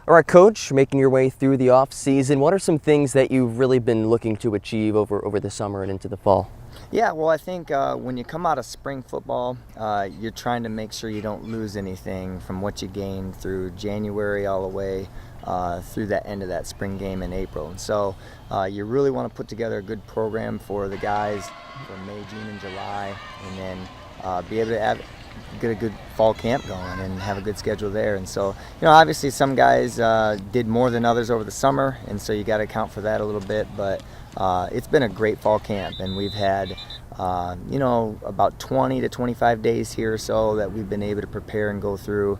All right, Coach, making your way through the off season, what are some things that you've really been looking to achieve over the summer and into the fall? Yeah, well, I think when you come out of spring football, you're trying to make sure you don't lose anything from what you gained through January all the way through that end of that spring game in April. And so you really want to put together a good program for the guys for May, June, and July, and then be able to get a good fall camp going and have a good schedule there. And so, obviously some guys did more than others over the summer, and so you got to account for that a little bit. But it's been a great fall camp, and we've had about 20 to 25 days here or so that we've been able to prepare and go through,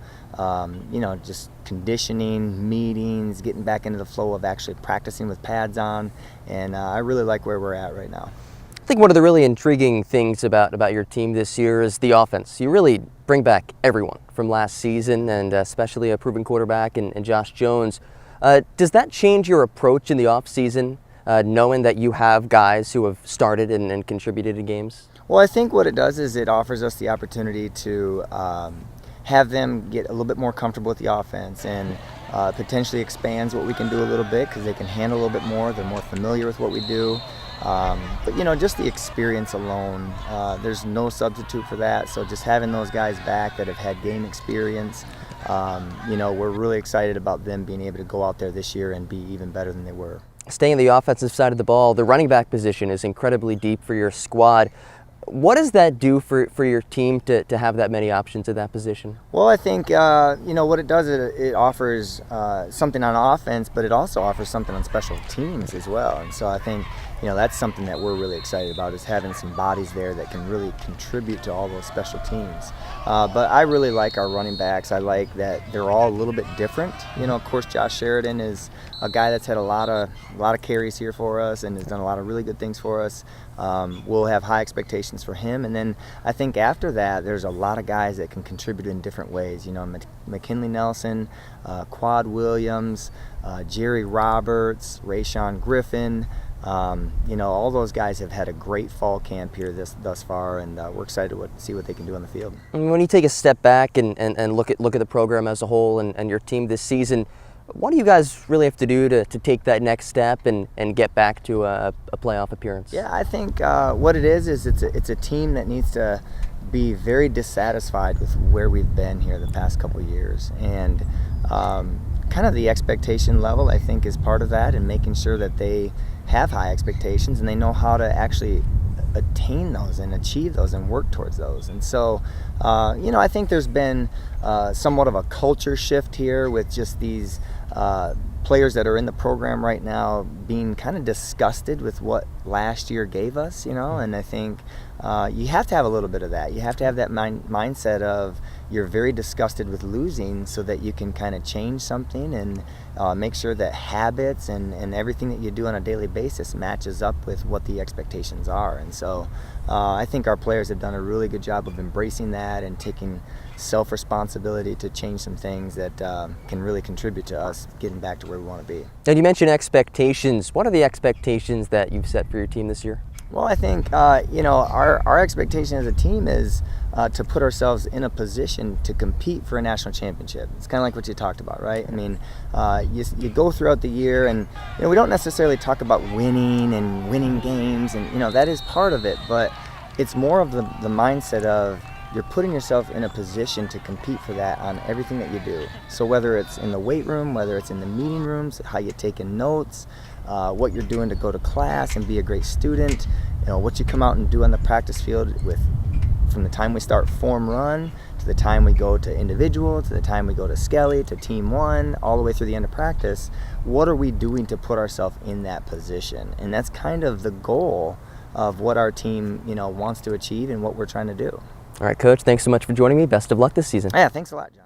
just conditioning, meetings, getting back into the flow of actually practicing with pads on, and I really like where we're at right now. I think one of the really intriguing things about your team this year is the offense. You really bring back everyone from last season, and especially a proven quarterback and Josh Jones. Does that change your approach in the offseason, knowing that you have guys who have started and contributed in games? Well, I think what it does is it offers us the opportunity to have them get a little bit more comfortable with the offense, and potentially expands what we can do a little bit because they can handle a little bit more. They're more familiar with what we do. But just the experience alone, there's no substitute for that. So just having those guys back that have had game experience, we're really excited about them being able to go out there this year and be even better than they were. Staying on the offensive side of the ball, the running back position is incredibly deep for your squad. What does that do for your team to have that many options at that position? Well, I think, what it does, it offers something on offense, but it also offers something on special teams as well. And so I think, that's something that we're really excited about, is having some bodies there that can really contribute to all those special teams. But I really like our running backs. I like that they're all a little bit different. Of course, Josh Sheridan is a guy that's had a lot of carries here for us and has done a lot of really good things for us. We'll have high expectations for him. And then I think after that, there's a lot of guys that can contribute in different ways. McKinley Nelson, Quad Williams, Jerry Roberts, Rayshon Griffin. All those guys have had a great fall camp here thus far, and we're excited to see what they can do on the field. When you take a step back and look at the program as a whole and your team this season, what do you guys really have to do to take that next step and get back to a playoff appearance? Yeah, I think what it is it's a team that needs to be very dissatisfied with where we've been here the past couple of years, and kind of the expectation level, I think, is part of that, and making sure that they have high expectations and they know how to actually attain those and achieve those and work towards those. And so, I think there's been somewhat of a culture shift here with just these players that are in the program right now being kind of disgusted with what last year gave us, and I think you have to have a little bit of that. You have to have that mindset of you're very disgusted with losing so that you can kind of change something and make sure that habits and everything that you do on a daily basis matches up with what the expectations are. And so I think our players have done a really good job of embracing that and taking self-responsibility to change some things that can really contribute to us getting back to where we want to be. And you mentioned expectations. What are the expectations that you've set for your team this year? Well, I think, our expectation as a team is to put ourselves in a position to compete for a national championship. It's kind of like what you talked about, right? I mean, you go throughout the year, and, we don't necessarily talk about winning games, and, that is part of it, but it's more of the mindset of you're putting yourself in a position to compete for that on everything that you do. So whether it's in the weight room, whether it's in the meeting rooms, how you're taking notes, what you're doing to go to class and be a great student, what you come out and do on the practice field from the time we start form run to the time we go to individual, to the time we go to Skelly, to team one, all the way through the end of practice. What are we doing to put ourselves in that position? And that's kind of the goal of what our team, wants to achieve and what we're trying to do. All right, Coach, thanks so much for joining me. Best of luck this season. Yeah, thanks a lot, John.